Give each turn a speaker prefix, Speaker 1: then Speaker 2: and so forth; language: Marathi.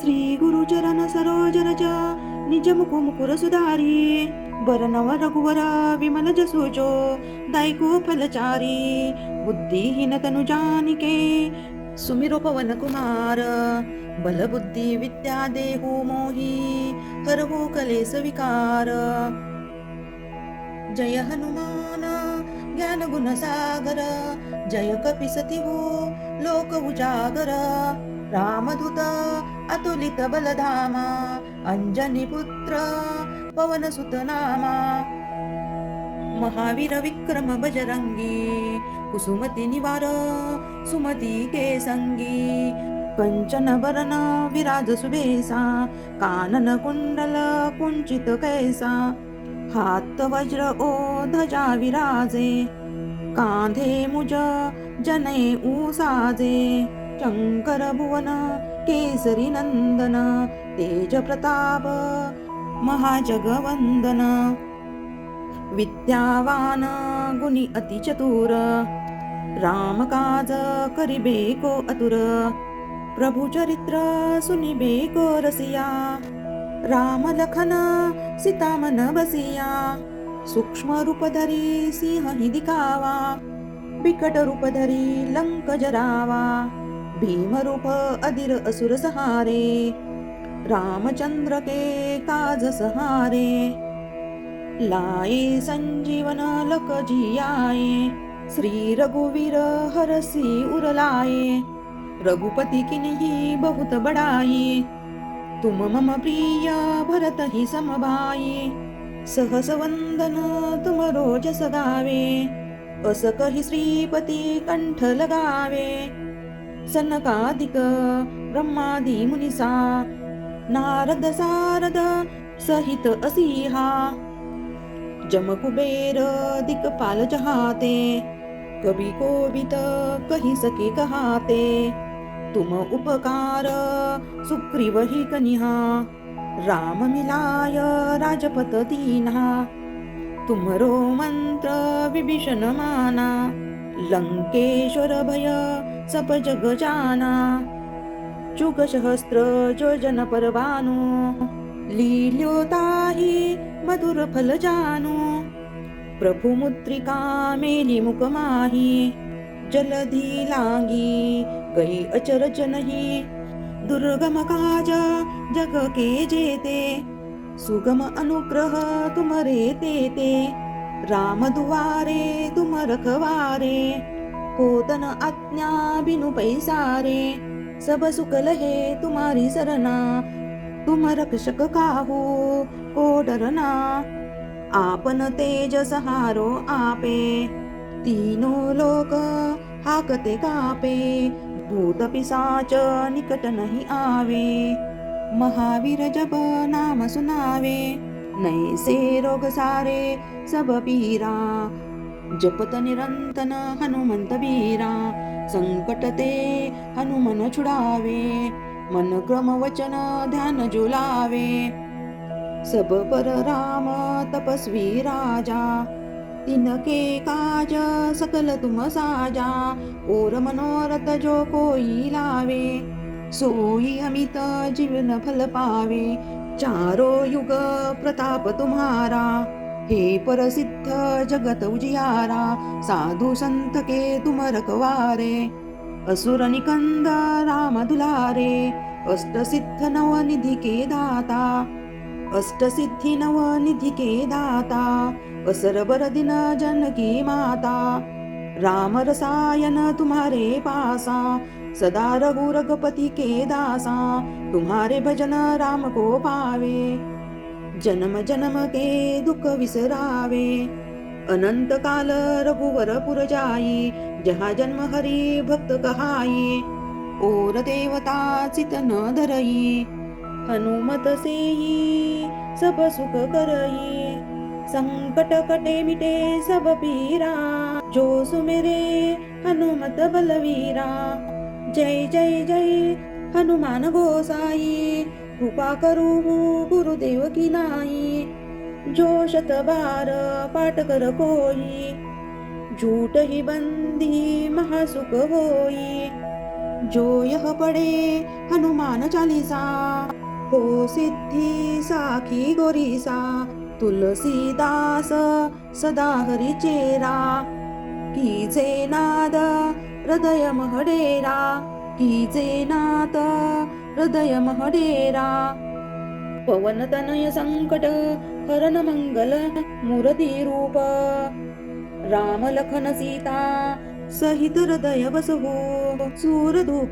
Speaker 1: श्री गुरुचरण सरोज रज निज मुख मुकुर सुधारी बरनव रघुवर विमल जसोजो दायको फलचारी बुद्धिहीन तनु जानिके सुमिरो पवन कुमार बल बुद्धि विद्या देहु मोहि हरहु कलेस विकार जय हनुमान ज्ञान गुण सागर जय कपिसती हो लोक उजागर रामदूत अतुलित बलधामा अंजनी पुत्र पवन सुत नामा महावीर विक्रम बजरंगी कुसुमती निवार सुमती के संगी कंचन बरन विराज सुबेसा कानन कुंडल कुंचित कैसा हात वज्र ओ ध्वजा विराजे कांधे मुज जने ऊसाजे शंकर भुवन केसरी नंदन तेज प्रताप महाजगवंदन विद्यावान गुणी अति चतुर राम काज करिबे को अतुर प्रभु चरित्र सुनिबे को रसिया राम लखन सीता मन बसिया सूक्ष्म रूप धरी सिंह ही दिखावा बिकट रूप धरी लंक जरावा भीम रूप अधीर असुर सहारे रामचंद्र के काज सहारे लाए संजीवन लक जियाए श्री रघुवीर हरसी उरलाए रघुपति किन्ही बहुत बड़ाई तुम मम प्रिय भरत ही समभाई सहस वंदन तुम रोज सगावे अस कही श्रीपती कंठ लगावे सनकादिक ब्रह्मादि मुनिसा नारद सारद सहित असीहा जम कुबेर दिक्पाल जहाते कभी कोबित कही सके कहाते तुम उपकार सुग्रीव ही कनिहा राम मिलाय राजपत दीन्हा तुमरो मंत्र विभीषण माना लंकेश्वर भय सब जग जाना जुग सहस्त्र जो जन परवानो लील्यो ताहि मधुर फल जानो प्रभु मुद्रिका मेली मुख माही जलधि लांगी गई अचरज नहीं दुर्गम काज जग के जेते सुगम अनुग्रह तुमरे तेते राम दुआरे तुम रखवारे होतन आज्ञा बिनु पैसारे सब सुख लहे तुम्हारी सरना तुम रक्षक काहू को डरना आपन तेज सहारो आपे तीनों लोक हाकते कापे भूत पिशाच निकट नहीं आवे महावीर जब नाम सुनावे नैसे रोग सारे सब पीरा जपत निरंतन हनुमंत बीरा संकट ते हनुमन छुड़ावे मन क्रम वचन ध्यान जुलावे सब पर राम तपस्वी राजा तिनके काज सकल तुम साजा और मनोरथ जो कोई लावे सोई अमित जीवन फल पावे चारो युग प्रताप तुम्हारा हे प्रसिद्ध जगत उजियारा साधु संत के तुम रखवारे असुर निकंद राम दुलारे अष्ट सिद्ध नव निधि के दाता अष्ट सिद्धि नव निधि के दाता असर बर दिन जनकी माता राम रसायन तुम्हारे पासा सदा रघु रघुपति के दासा तुम्हारे भजन राम को पावे जन्म जन्म के दुख विसरावे अनंत काल रघुवर पुर जाई जहाँ जन्म हरि भक्त कहाई और देवता चित न धरई हनुमत सेई सब सुख करई संकट कटे मिटे सब पीरा जो सुमेरे हनुमत बलवीरा जय जय जय हनुमान गोसाई कृपा करू गुरुदेव की नाई जो शत बार पाठ कर कोई झूठ ही बंदी महासुख होई जो यह पढ़े हनुमान चालीसा, हो सिद्धि साखी गोरीसा। तुलसीदास सदा हरि चेरा, कीजे नाद हृदय महडेरा, कीजे नाद हृदय महडेरा। पवन तनय संकट हरण मंगल मूर्ती रूप, राम लखन सीता सहित हृदय बसहु सूरधूप।